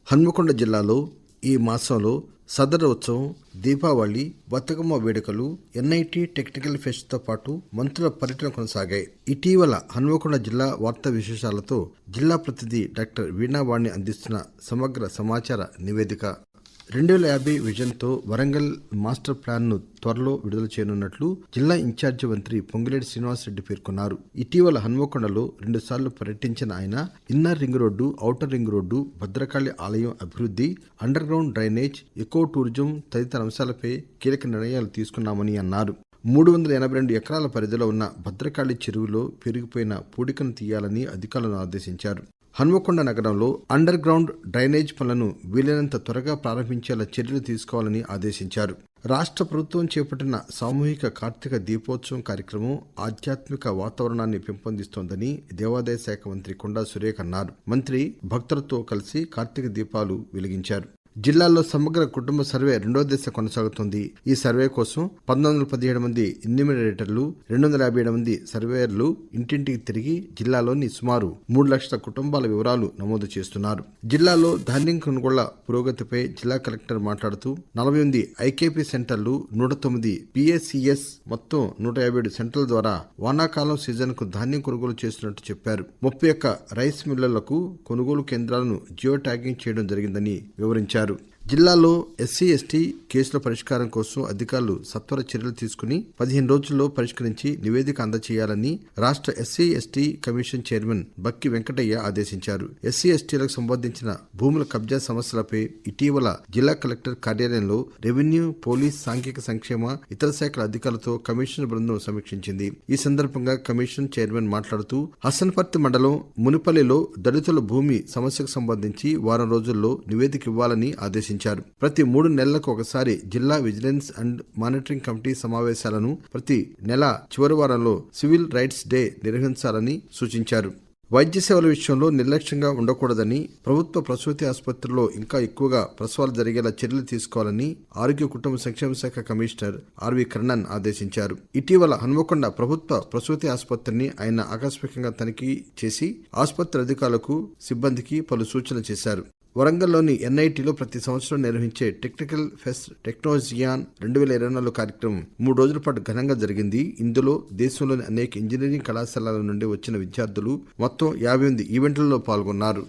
హన్మకొండ జిల్లాలో ఈ మాసంలో సదర్ ఉత్సవం, దీపావళి, బతుకమ్మ వేడుకలు, ఎన్ఐటి టెక్నికల్ ఫెస్ట్తో పాటు మంత్రుల పర్యటన కొనసాగాయి. ఇటీవల హన్మకొండ జిల్లా వార్తా విశేషాలతో జిల్లా ప్రతినిధి డాక్టర్ వీణావాణి అందిస్తున్న సమగ్ర సమాచార నివేదిక. 2050 విజన్తో వరంగల్ మాస్టర్ ప్లాన్ను త్వరలో విడుదల చేయనున్నట్లు జిల్లా ఇన్ఛార్జి మంత్రి పొంగులేటి శ్రీనివాసరెడ్డి పేర్కొన్నారు. ఇటీవల హన్మకొండలో 2 సార్లు పర్యటించిన ఆయన inner ring road, outer ring road, Bhadrakali ఆలయం అభివృద్ధి, under ground drainage, eco tourism తదితర అంశాలపై కీలక నిర్ణయాలు తీసుకున్నామని అన్నారు. 382 ఎకరాల పరిధిలో ఉన్న భద్రకాళి చెరువులో పెరిగిపోయిన పూడికను తీయాలని అధికారులను ఆదేశించారు. హన్మకొండ నగరంలో అండర్ గ్రౌండ్ డ్రైనేజ్ పనులను వీలైనంత త్వరగా ప్రారంభించేలా చర్యలు తీసుకోవాలని ఆదేశించారు. రాష్ట్ర ప్రభుత్వం చేపట్టిన సామూహిక కార్తీక దీపోత్సవం కార్యక్రమం ఆధ్యాత్మిక వాతావరణాన్ని పెంపొందిస్తోందని దేవాదాయ శాఖ మంత్రి కొండా సురేఖ అన్నారు. మంత్రి భక్తులతో కలిసి కార్తీక దీపాలు వెలిగించారు. జిల్లాలో సమగ్ర కుటుంబ సర్వే 2వ దశ కొనసాగుతోంది. ఈ సర్వే కోసం 1917 మంది ఎన్యూమరేటర్లు, 257 మంది సర్వేయర్లు ఇంటింటికి తిరిగి జిల్లాలోని సుమారు 3 లక్షల కుటుంబాల వివరాలు నమోదు చేస్తున్నారు. జిల్లాలో ధాన్యం కొనుగోళ్ల పురోగతిపై జిల్లా కలెక్టర్ మాట్లాడుతూ 48 ఐకేపీ సెంటర్లు, 109 పిఎస్సిఎస్ మొత్తం 157 సెంటర్ల ద్వారా వానాకాలం సీజన్ కు ధాన్యం కొనుగోలు చేస్తున్నట్టు చెప్పారు. 31 రైస్ మిల్లర్లకు కొనుగోలు కేంద్రాలను జియో ట్యాగింగ్ చేయడం జరిగిందని వివరించారు. జిల్లాలో ఎస్సీ ఎస్టీ కేసుల పరిష్కారం కోసం అధికారులు సత్వర చర్యలు తీసుకుని 15 రోజుల్లో పరిష్కరించి నివేదిక అందజేయాలని రాష్ట్ర ఎస్సీ ఎస్టీ కమిషన్ చైర్మన్ బక్కి వెంకటయ్య ఆదేశించారు. ఎస్సీ ఎస్టీలకు సంబంధించిన భూముల కబ్జా సమస్యలపై ఇటీవల జిల్లా కలెక్టర్ కార్యాలయంలో రెవెన్యూ, పోలీస్, సాంఘిక సంక్షేమ, ఇతర శాఖల అధికారులతో కమిషన్ బృందం సమీక్షించింది. ఈ సందర్భంగా కమిషన్ చైర్మన్ మాట్లాడుతూ హసన్పర్తి మండలం మునిపల్లిలో దళితుల భూమి సమస్యకు సంబంధించి వారం రోజుల్లో నివేదిక ఇవ్వాలని ఆదేశించారు. ప్రతి 3 నెలలకు ఒకసారి జిల్లా విజిలెన్స్ అండ్ మానిటరింగ్ కమిటీ సమావేశాలను ప్రతి నెల చివరి వారంలో సివిల్ రైట్స్ డే నిర్వహించాలని సూచించారు. వైద్య సేవల విషయంలో నిర్లక్ష్యంగా ఉండకూడదని, ప్రభుత్వ ప్రసూతి ఆసుపత్రుల్లో ఇంకా ఎక్కువగా ప్రసవాలు జరిగేలా చర్యలు తీసుకోవాలని ఆరోగ్య కుటుంబ సంక్షేమ శాఖ కమిషనర్ ఆర్వి కర్ణన్ ఆదేశించారు. ఇటీవల హన్మకొండ ప్రభుత్వ ప్రసూతి ఆసుపత్రిని ఆయన ఆకస్మికంగా తనిఖీ చేసి ఆసుపత్రి అధికారులకు, సిబ్బందికి పలు సూచనలు చేశారు. వరంగల్లోని ఎన్ఐటిలో ప్రతి సంవత్సరం నిర్వహించే టెక్నికల్ ఫెస్ట్ టెక్నాలజియాన్ 2024 కార్యక్రమం 3 రోజుల పాటు ఘనంగా జరిగింది. ఇందులో దేశంలోని అనేక ఇంజనీరింగ్ కళాశాలల నుండి వచ్చిన విద్యార్థులు మొత్తం 58 ఈవెంట్లలో పాల్గొన్నారు.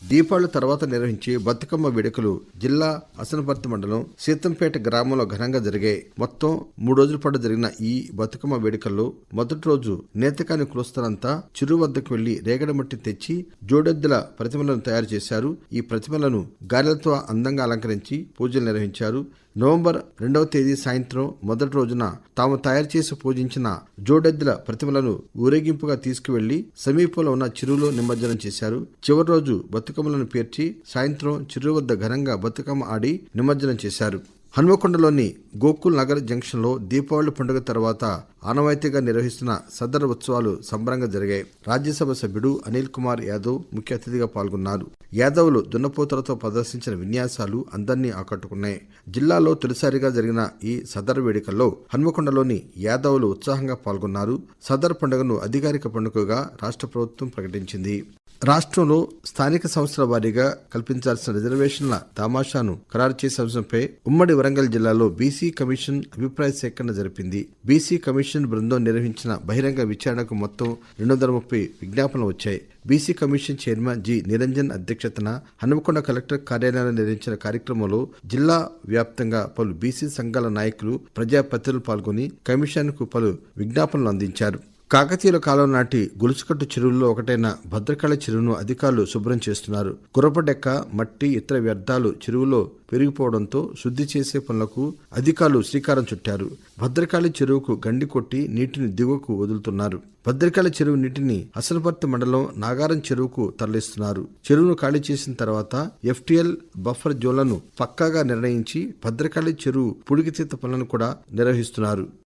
దీపావళి తర్వాత నిర్వహించే బతుకమ్మ వేడుకలు జిల్లా హసన్పర్తి మండలం సీతంపేట గ్రామంలో ఘనంగా జరిగాయి. మొత్తం 3 రోజుల పాటు జరిగిన ఈ బతుకమ్మ వేడుకల్లో మొదటి రోజు నేతకాని కులస్తులంతా చెరువు వద్దకు వెళ్లి రేగడి మట్టి తెచ్చి జోడెద్దుల ప్రతిమలను తయారు చేశారు. ఈ ప్రతిమలను గారెలతో అందంగా అలంకరించి పూజలు నిర్వహించారు. నవంబర్ 2వ తేదీ సాయంత్రం మొదటి రోజున తాము తయారు చేసి పూజించిన జోడెద్దుల ప్రతిమలను ఊరేగింపుగా తీసుకువెళ్లి సమీపంలో ఉన్న చెరువులో నిమజ్జనం చేశారు. చివరి రోజు బతుకమ్మలను పేర్చి సాయంత్రం చెరువు వద్ద ఘనంగా బతుకమ్మ ఆడి నిమజ్జనం చేశారు. హన్మకొండలోని గోకుల్ నగర్ జంక్షన్లో దీపావళి పండుగ తర్వాత ఆనవాయితీగా నిర్వహిస్తున్న సదర్ ఉత్సవాలు సంబరంగా జరిగాయి. రాజ్యసభ సభ్యుడు అనిల్ కుమార్ యాదవ్ ముఖ్య అతిథిగా పాల్గొన్నారు. యాదవ్లు దున్నపోతలతో ప్రదర్శించిన విన్యాసాలు అందరినీ ఆకట్టుకున్నాయి. జిల్లాలో తొలిసారిగా జరిగిన ఈ సదర్ వేడుకల్లో హన్మకొండలోని యాదవ్లు ఉత్సాహంగా పాల్గొన్నారు. సదర్ పండుగను అధికారిక పండుగగా రాష్ట్ర ప్రభుత్వం ప్రకటించింది. రాష్ట్రంలో స్థానిక సంస్థల వారీగా కల్పించాల్సిన రిజర్వేషన్ల దామాషాను ఖరారు చేసే అంశంపై ఉమ్మడి వరంగల్ జిల్లాలో బీసీ కమిషన్ అభిప్రాయ సేకరణ జరిపింది. బీసీ కమిషన్ బృందం నిర్వహించిన బహిరంగ విచారణకు మొత్తం 230 విజ్ఞాపనలు వచ్చాయి. BC commission chairman G Niranjan అధ్యక్షతన హన్మకొండ కలెక్టర్ కార్యాలయంలో నిర్వహించిన కార్యక్రమంలో జిల్లా వ్యాప్తంగా పలు బీసీ సంఘాల నాయకులు, ప్రజాప్రతినిధులు పాల్గొని కమిషన్ కు పలు విజ్ఞాపనలు అందించారు. కాకతీయుల కాలం నాటి గొలుసుకట్టు చెరువుల్లో ఒకటైన భద్రకాళి చెరువును అధికారులు శుభ్రం చేస్తున్నారు. గుర్రపడెక్క, మట్టి, ఇతర వ్యర్థాలు చెరువులో పెరిగిపోవడంతో శుద్ధి చేసే పనులకు అధికారులు శ్రీకారం చుట్టారు. భద్రకాళి చెరువుకు గండి కొట్టి నీటిని దిగువకు వదులుతున్నారు. భద్రకాళి చెరువు నీటిని హసన్పర్తి మండలం నాగారం చెరువుకు తరలిస్తున్నారు. చెరువును ఖాళీ చేసిన తర్వాత ఎఫ్టీఎల్ బఫర్ జోన్లను పక్కాగా నిర్ణయించి భద్రకాళి చెరువు పుడికితీత పనులను కూడా నిర్వహిస్తున్నారు.